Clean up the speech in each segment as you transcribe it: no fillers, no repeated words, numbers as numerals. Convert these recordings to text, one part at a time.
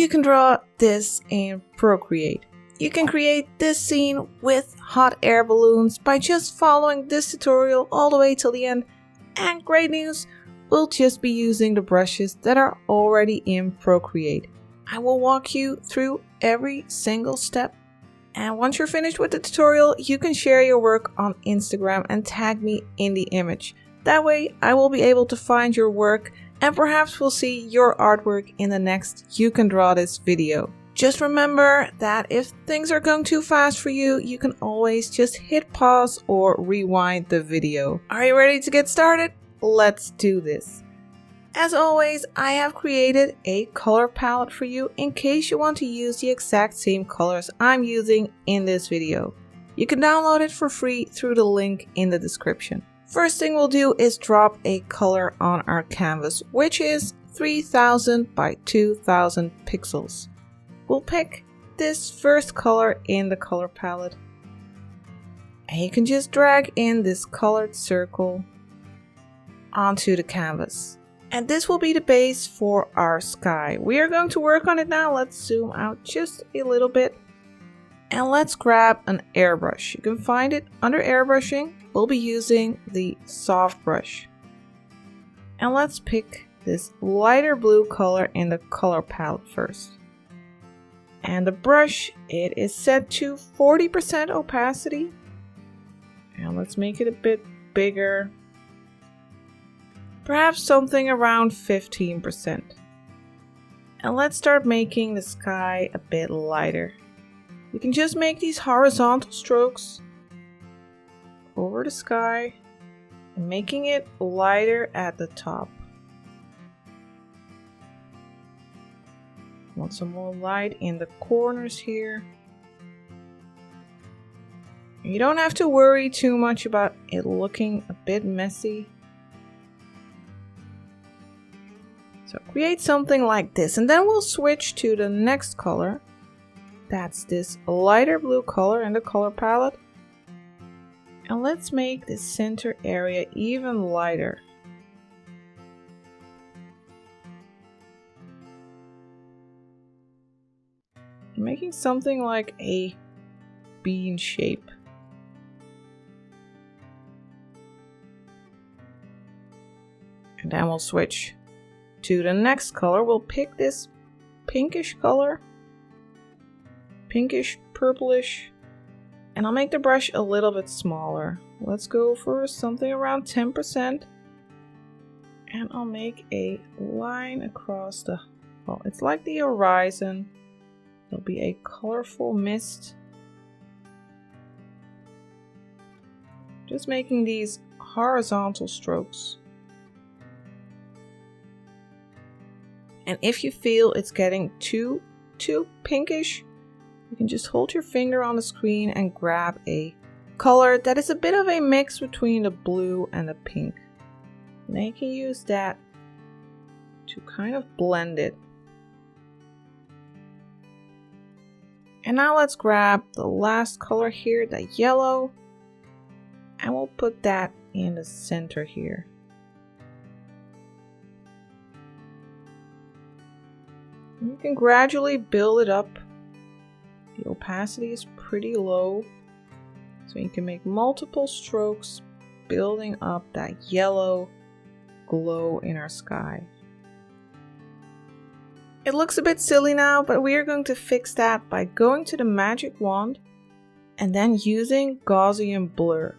you can draw this in Procreate. You can create this scene with hot air balloons by just following this tutorial all the way till the end. And great news, we'll just be using the brushes that are already in Procreate. I will walk you through every single step. And once you're finished with the tutorial, you can share your work on Instagram and tag me in the image. That way I will be able to find your work and perhaps we'll see your artwork in the next You Can Draw This video. Just remember that if things are going too fast for you, you can always just hit pause or rewind the video. Are you ready to get started? Let's do this. As always, I have created a color palette for you in case you want to use the exact same colors I'm using in this video. You can download it for free through the link in the description. First thing we'll do is drop a color on our canvas, which is 3000 by 2000 pixels. We'll pick this first color in the color palette. And you can just drag in this colored circle onto the canvas. And this will be the base for our sky. We are going to work on it now. Let's zoom out just a little bit. And let's grab an airbrush. You can find it under airbrushing. We'll be using the soft brush. And let's pick this lighter blue color in the color palette first. And the brush, it is set to 40% opacity. And let's make it a bit bigger. Perhaps something around 15%. And let's start making the sky a bit lighter. You can just make these horizontal strokes over the sky and making it lighter at the top. Want some more light in the corners here. You don't have to worry too much about it looking a bit messy. So create something like this, and then we'll switch to the next color. That's this lighter blue color in the color palette. And let's make the center area even lighter. Making something like a bean shape. And then we'll switch to the next color. We'll pick this pinkish color, pinkish purplish, and I'll make the brush a little bit smaller. Let's go for something around 10%. And I'll make a line across the, well, it's like the horizon. There'll be a colorful mist. Just making these horizontal strokes. And if you feel it's getting too pinkish, you can just hold your finger on the screen and grab a color that is a bit of a mix between the blue and the pink. And then you can use that to kind of blend it. And now let's grab the last color here, that yellow, and we'll put that in the center here. And you can gradually build it up. The opacity is pretty low, so you can make multiple strokes building up that yellow glow in our sky. It looks a bit silly now, but we are going to fix that by going to the magic wand and then using Gaussian blur.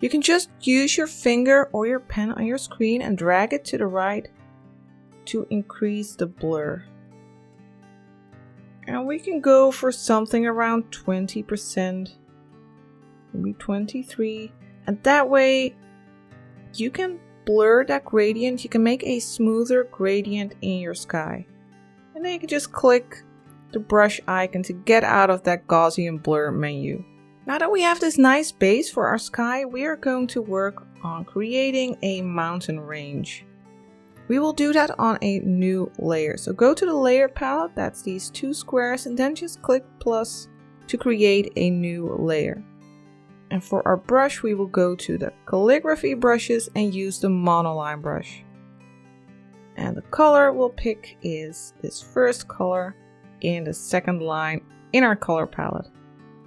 You can just use your finger or your pen on your screen and drag it to the right to increase the blur. And we can go for something around 20%, maybe 23%, and that way you can blur that gradient. You can make a smoother gradient in your sky. And then you can just click the brush icon to get out of that Gaussian blur menu. Now that we have this nice base for our sky, we are going to work on creating a mountain range. We will do that on a new layer. So go to the layer palette, that's these two squares, and then just click plus to create a new layer. And for our brush, we will go to the calligraphy brushes and use the monoline brush. And the color we'll pick is this first color. in the second line in our color palette.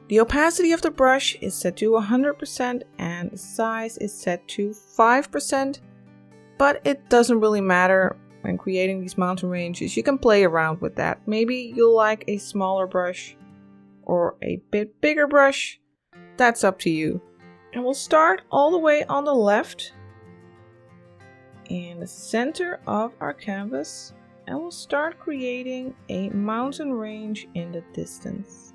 The opacity of the brush is set to 100% and the size is set to 5%, but it doesn't really matter when creating these mountain ranges. You can play around with that. Maybe you'll like a smaller brush or a bit bigger brush. That's up to you. And we'll start all the way on the left in the center of our canvas, and we'll start creating a mountain range in the distance.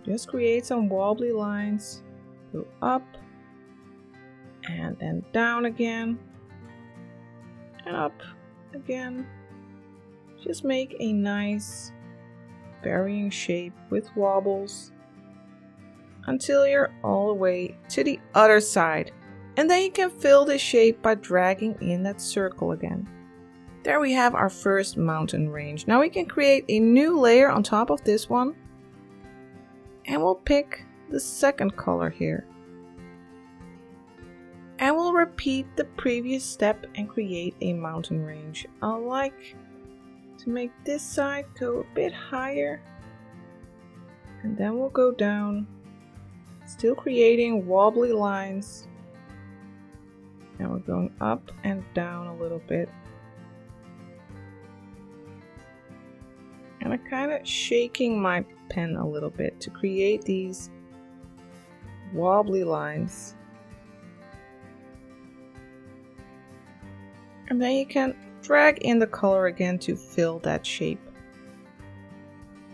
Just create some wobbly lines, go up and then down again and up again. Just make a nice varying shape with wobbles until you're all the way to the other side. And then you can fill the shape by dragging in that circle again. There we have our first mountain range. Now we can create a new layer on top of this one. And we'll pick the second color here. And we'll repeat the previous step and create a mountain range. I like to make this side go a bit higher. And then we'll go down, still creating wobbly lines. And we're going up and down a little bit. And I'm kind of shaking my pen a little bit to create these wobbly lines. And then you can drag in the color again to fill that shape.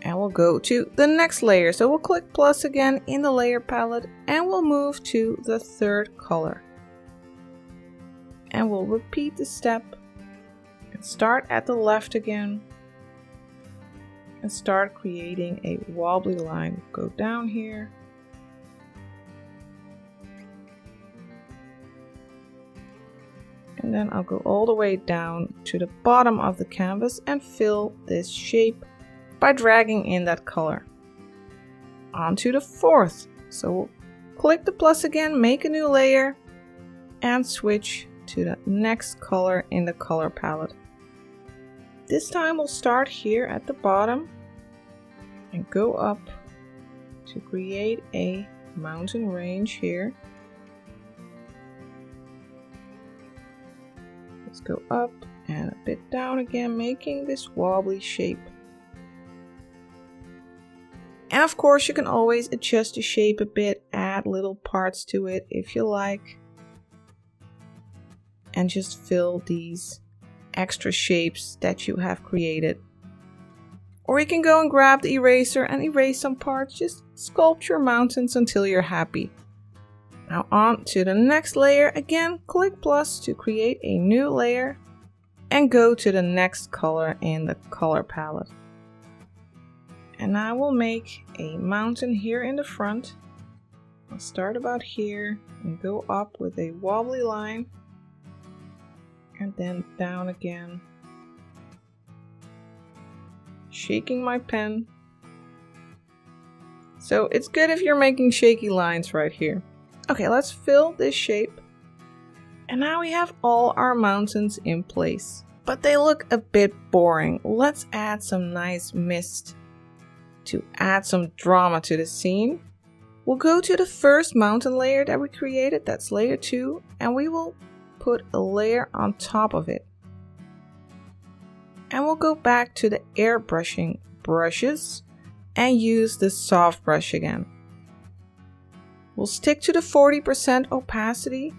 And we'll go to the next layer. So we'll click plus again in the layer palette and we'll move to the third color. And we'll repeat the step and start at the left again. And start creating a wobbly line. Go down here. And then I'll go all the way down to the bottom of the canvas and fill this shape by dragging in that color. On to the fourth. So we'll click the plus again, make a new layer, and switch to the next color in the color palette. This time we'll start here at the bottom and go up to create a mountain range here. Let's go up and a bit down again, making this wobbly shape. And of course you can always adjust the shape a bit, add little parts to it if you like. And just fill these extra shapes that you have created. Or you can go and grab the eraser and erase some parts. Just sculpt your mountains until you're happy. Now on to the next layer. Again, click plus to create a new layer and go to the next color in the color palette. And I will make a mountain here in the front. I'll start about here and go up with a wobbly line. And then down again. Shaking my pen. So it's good if you're making shaky lines right here. Okay, let's fill this shape. And now we have all our mountains in place. But they look a bit boring. Let's add some nice mist to add some drama to the scene. We'll go to the first mountain layer that we created. That's layer 2. And we will put a layer on top of it. And we'll go back to the airbrushing brushes and use the soft brush again. We'll stick to the 40% opacity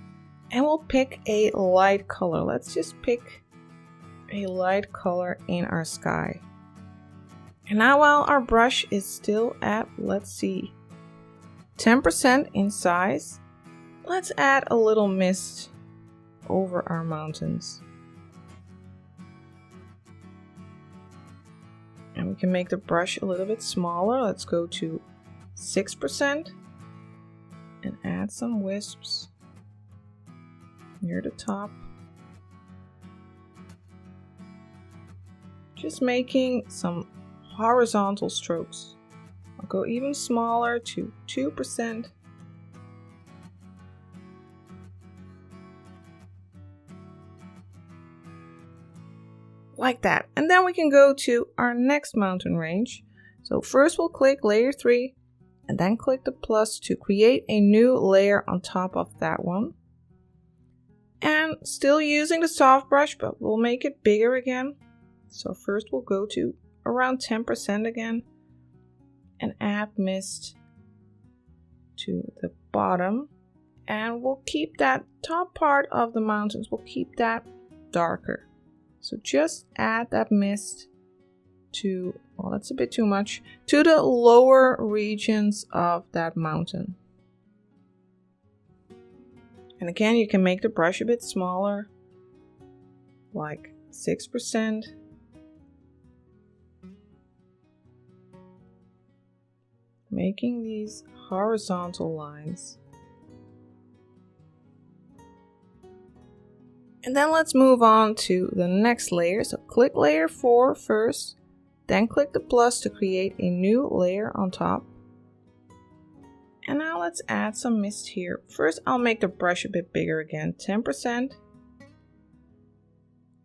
and we'll pick a light color. Let's just pick a light color in our sky. And now while our brush is still at, let's see, 10% in size, let's add a little mist over our mountains. And we can make the brush a little bit smaller. Let's go to 6% and add some wisps near the top. Just making some horizontal strokes. I'll go even smaller to 2%. like that. And then we can go to our next mountain range. So first we'll click layer 3 and then click the plus to create a new layer on top of that one. And still using the soft brush, but we'll make it bigger again. So first we'll go to around 10% again and add mist to the bottom. And we'll keep that top part of the mountains, we'll keep that darker. So just add that mist to, well, that's a bit too much, to the lower regions of that mountain. And again, you can make the brush a bit smaller, like 6%. Making these horizontal lines. And then let's move on to the next layer. So click layer 4 first, then click the plus to create a new layer on top. And now let's add some mist here. First, I'll make the brush a bit bigger again, 10%.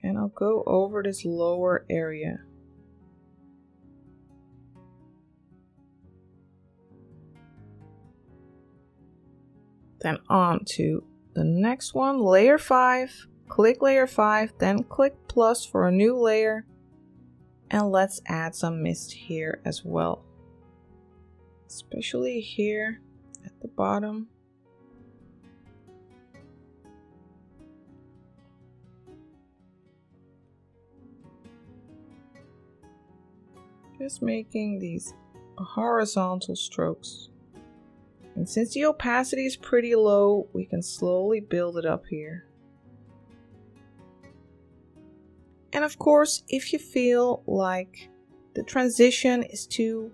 And I'll go over this lower area. Then on to the next one, layer 5. Click layer 5, then click plus for a new layer. And let's add some mist here as well. Especially here at the bottom. Just making these horizontal strokes. And since the opacity is pretty low, we can slowly build it up here. And of course, if you feel like the transition is too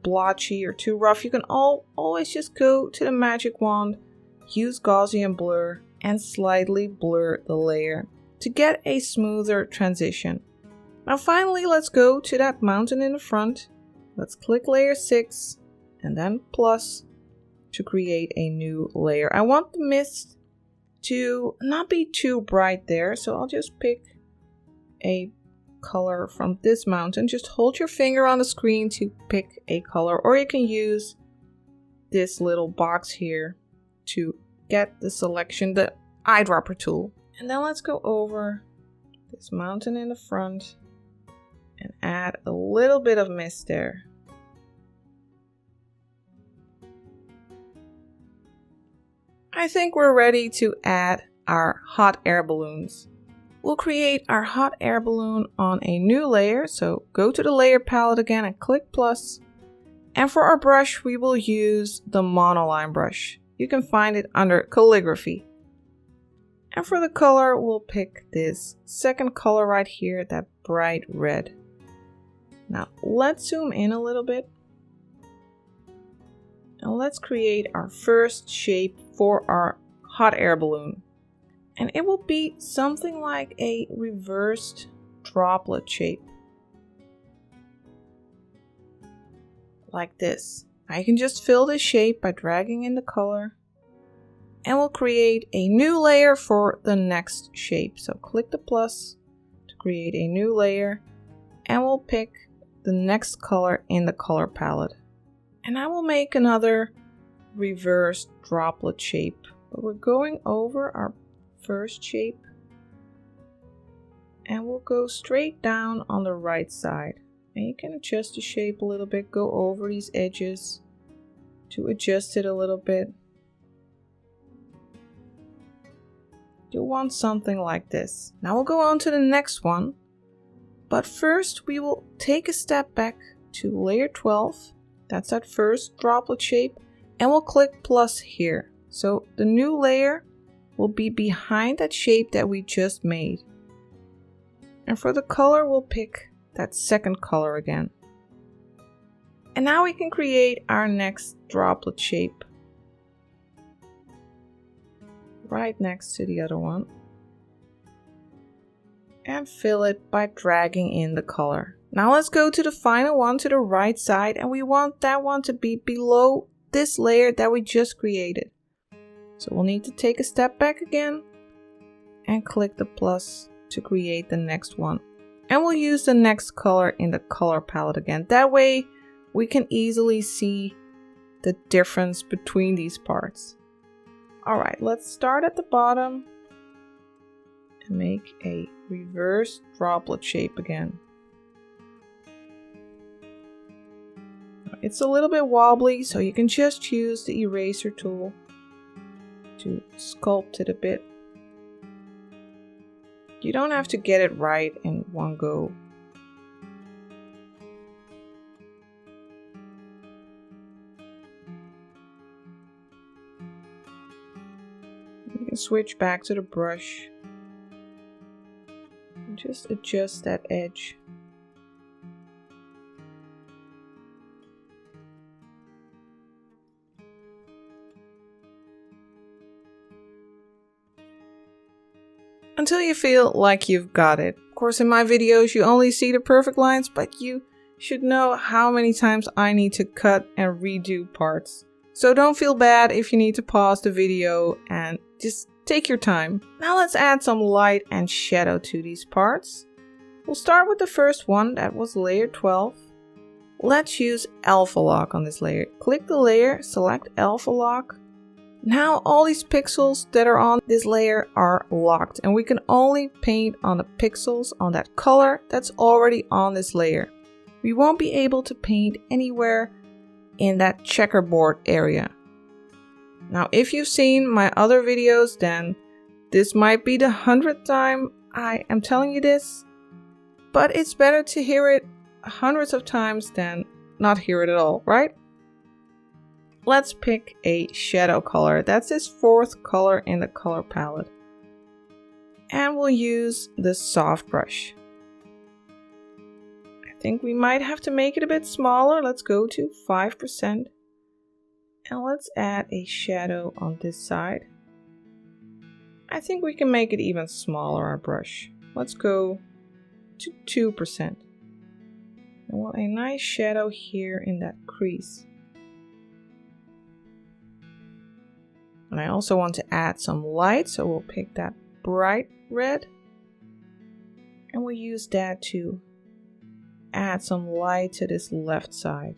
blotchy or too rough, you can always just go to the magic wand, use Gaussian blur, and slightly blur the layer to get a smoother transition. Now finally, let's go to that mountain in the front. Let's click layer 6 and then plus to create a new layer. I want the mist to not be too bright there, so I'll just pick a color from this mountain. Just hold your finger on the screen to pick a color, or you can use this little box here to get the selection, the eyedropper tool. And then let's go over this mountain in the front and add a little bit of mist there. I think we're ready to add our hot air balloons. We'll create our hot air balloon on a new layer, so go to the layer palette again and click plus. And for our brush, we will use the monoline brush. You can find it under calligraphy. And for the color, we'll pick this second color right here, that bright red. Now let's zoom in a little bit. And let's create our first shape for our hot air balloon. And it will be something like a reversed droplet shape. Like this. Now you can just fill this shape by dragging in the color. And we'll create a new layer for the next shape. So click the plus to create a new layer. And we'll pick the next color in the color palette. And I will make another reversed droplet shape. But we're going over our first shape. And we'll go straight down on the right side. And you can adjust the shape a little bit. Go over these edges to adjust it a little bit. You'll want something like this. Now we'll go on to the next one. But first we will take a step back to layer 12. That's that first droplet shape. And we'll click plus here. So the new layer will be behind that shape that we just made. And for the color, we'll pick that second color again. And now we can create our next droplet shape. Right next to the other one. And fill it by dragging in the color. Now let's go to the final one to the right side, and we want that one to be below this layer that we just created. So we'll need to take a step back again and click the plus to create the next one. And we'll use the next color in the color palette again. That way we can easily see the difference between these parts. Alright, let's start at the bottom and make a reverse droplet shape again. It's a little bit wobbly, so you can just use the eraser tool to sculpt it a bit. You don't have to get it right in one go. You can switch back to the brush and just adjust that edge. Until you feel like you've got it. Of course, in my videos you only see the perfect lines, but you should know how many times I need to cut and redo parts. So don't feel bad if you need to pause the video and just take your time. Now let's add some light and shadow to these parts. We'll start with the first one, that was layer 12. Let's use alpha lock on this layer. Click the layer, select alpha lock. Now all these pixels that are on this layer are locked, and we can only paint on the pixels on that color that's already on this layer. We won't be able to paint anywhere in that checkerboard area. Now if you've seen my other videos, then this might be the 100th time I am telling you this, but it's better to hear it hundreds of times than not hear it at all, right? Let's pick a shadow color. That's this fourth color in the color palette. And we'll use the soft brush. I think we might have to make it a bit smaller. Let's go to 5%. And let's add a shadow on this side. I think we can make it even smaller, our brush. Let's go to 2%. I want a nice shadow here in that crease. And I also want to add some light, so we'll pick that bright red. And we'll use that to add some light to this left side.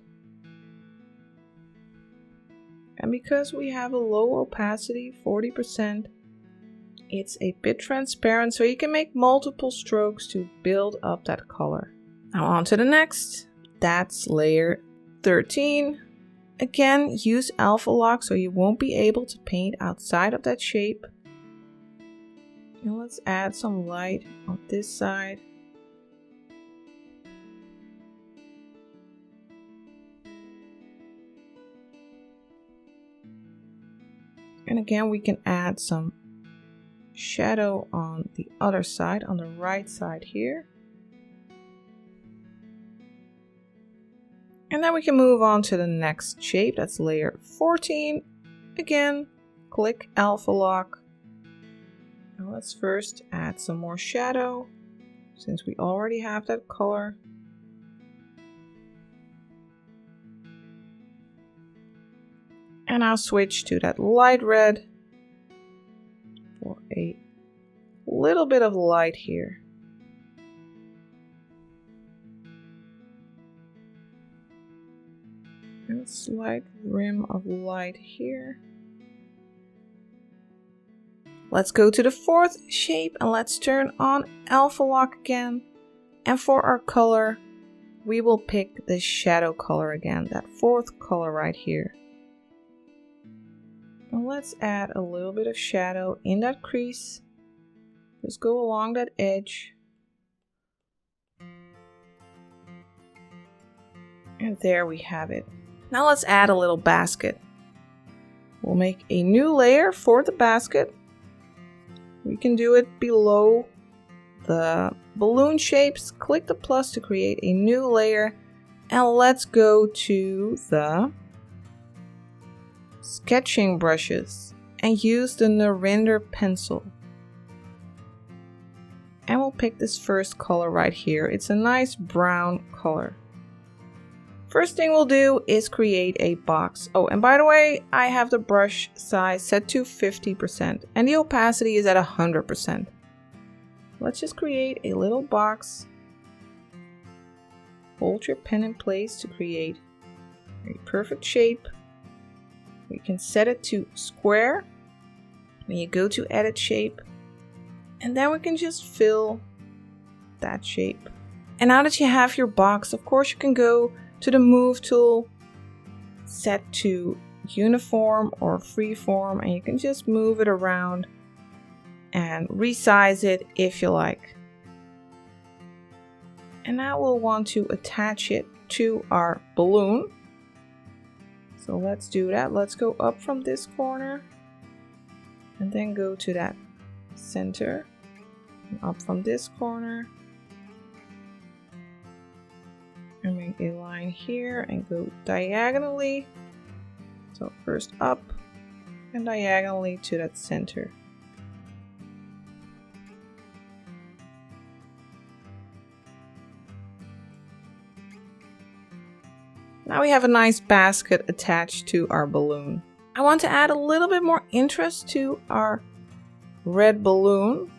And because we have a low opacity, 40%, it's a bit transparent, so you can make multiple strokes to build up that color. Now on to the next. That's layer 13. Again, use alpha lock so you won't be able to paint outside of that shape. And let's add some light on this side. And again, we can add some shadow on the other side, on the right side here. And then we can move on to the next shape, that's layer 14. Again, click alpha lock. Now let's first add some more shadow, since we already have that color. And I'll switch to that light red for a little bit of light here. And a slight rim of light here. Let's go to the fourth shape and let's turn on alpha lock again. And for our color, we will pick the shadow color again, that fourth color right here. And let's add a little bit of shadow in that crease. Just go along that edge. And there we have it. Now let's add a little basket. We'll make a new layer for the basket. We can do it below the balloon shapes. Click the plus to create a new layer. And let's go to the sketching brushes and use the narendra pencil. And we'll pick this first color right here. It's a nice brown color. First thing we'll do is create a box. Oh, and by the way, I have the brush size set to 50% and the opacity is at 100%. Let's just create a little box hold your pen in place to create a perfect shape. We can set it to square. When you go to edit shape, and then we can just fill that shape. And now that you have your box, of course you can go to the move tool, set to uniform or freeform, and you can just move it around and resize it if you like. And now we'll want to attach it to our balloon. So let's do that. Let's go up from this corner and then go to that center, and up from this corner and make a line here and go diagonally. So first up and diagonally to that center. Now we have a nice basket attached to our balloon. I want to add a little bit more interest to our red balloon.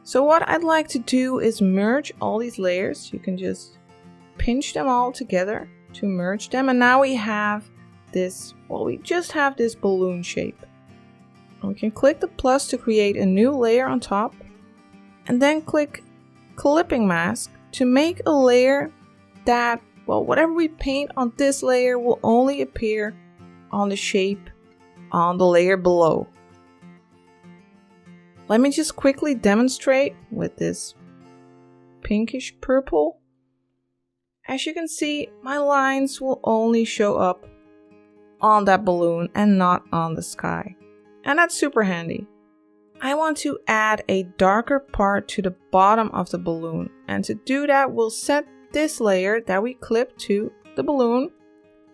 So what I'd like to do is merge all these layers. You can just pinch them all together to merge them. And now we have this, well, we just have this balloon shape. And we can click the plus to create a new layer on top. And then click clipping mask to make a layer that, well, whatever we paint on this layer will only appear on the shape on the layer below. Let me just quickly demonstrate with this pinkish purple. As you can see, my lines will only show up on that balloon and not on the sky. And that's super handy. I want to add a darker part to the bottom of the balloon. And to do that, we'll set this layer that we clipped to the balloon.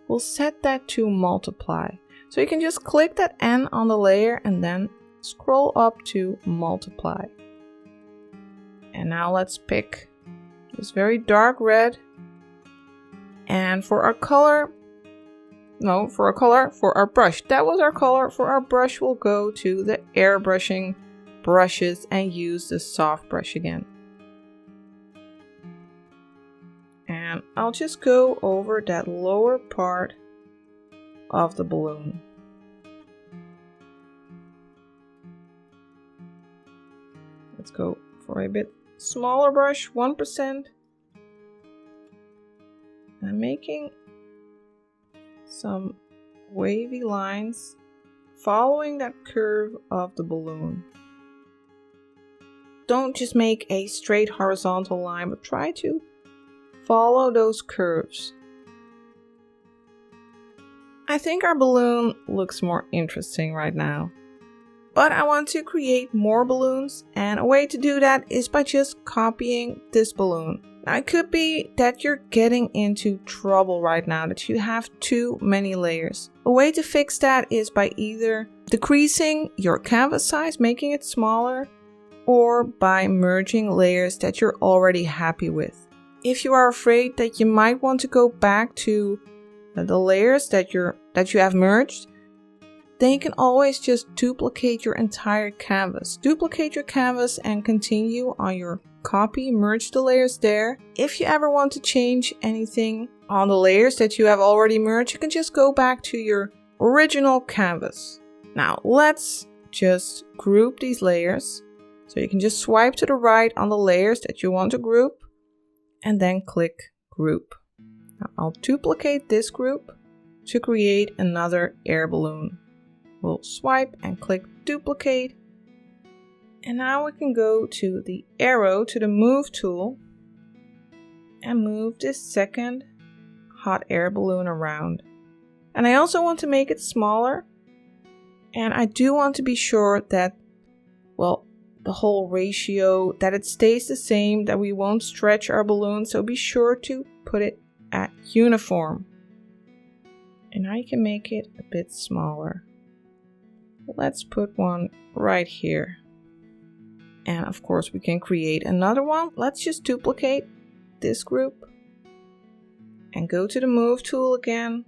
We'll set that to multiply. So you can just click that N on the layer and then scroll up to multiply. And now let's pick this very dark red. And for our color, for our brush. That was our color. For our brush, we'll go to the airbrushing brushes and use the soft brush again. And I'll just go over that lower part of the balloon. Let's go for a bit smaller brush, 1%. I'm making some wavy lines following that curve of the balloon. Don't just make a straight horizontal line, but try to follow those curves. I think our balloon looks more interesting right now. But I want to create more balloons, and a way to do that is by just copying this balloon. Now, it could be that you're getting into trouble right now, that you have too many layers. A way to fix that is by either decreasing your canvas size, making it smaller, or by merging layers that you're already happy with. If you are afraid that you might want to go back to the layers that you have merged, then you can always just duplicate your entire canvas. Duplicate your canvas and continue on your copy, merge the layers there. If you ever want to change anything on the layers that you have already merged, you can just go back to your original canvas. Now let's just group these layers. So you can just swipe to the right on the layers that you want to group and then click group. Now I'll duplicate this group to create another air balloon. We'll swipe and click duplicate. And now we can go to the arrow, to the move tool, and move this second hot air balloon around. And I also want to make it smaller. And I do want to be sure that, well, the whole ratio, that it stays the same, that we won't stretch our balloon. So be sure to put it at uniform. And now you can make it a bit smaller. Let's put one right here. And of course we can create another one. Let's just duplicate this group and go to the move tool again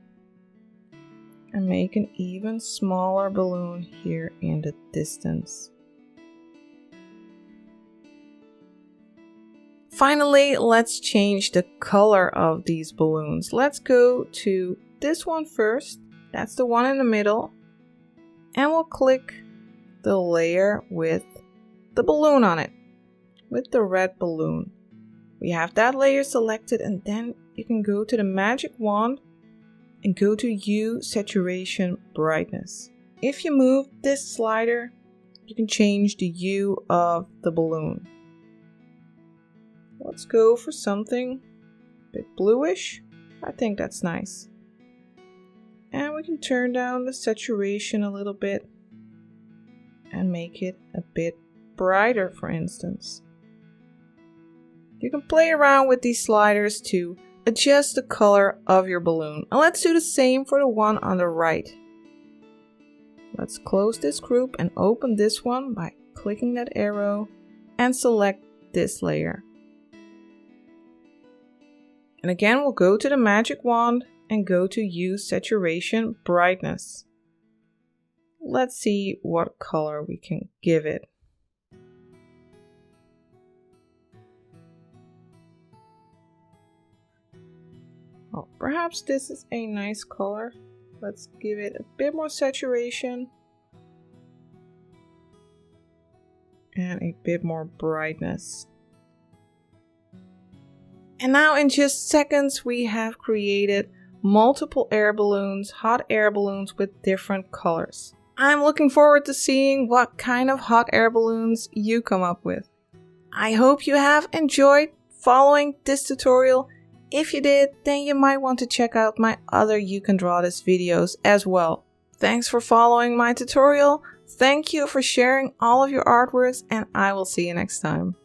and make an even smaller balloon here in the distance. finally, let's change the color of these balloons. Let's go to this one first. That's the one in the middle. And we'll click the layer with the balloon on it, with the red balloon. We have that layer selected, and then you can go to the magic wand and go to Hue, Saturation, Brightness. If you move this slider, you can change the hue of the balloon. Let's go for something a bit bluish. I think that's nice. And we can turn down the saturation a little bit and make it a bit brighter, for instance. You can play around with these sliders to adjust the color of your balloon. And let's do the same for the one on the right. Let's close this group and open this one by clicking that arrow and select this layer. And again, we'll go to the magic wand and go to Hue, Saturation, Brightness. Let's see what color we can give it. Oh, perhaps this is a nice color. Let's give it a bit more saturation and a bit more brightness. And now in just seconds we have created multiple air balloons, hot air balloons with different colors. I'm looking forward to seeing what kind of hot air balloons you come up with. I hope you have enjoyed following this tutorial. If you did, then you might want to check out my other You Can Draw This videos as well. Thanks for following my tutorial. Thank you for sharing all of your artworks, and I will see you next time.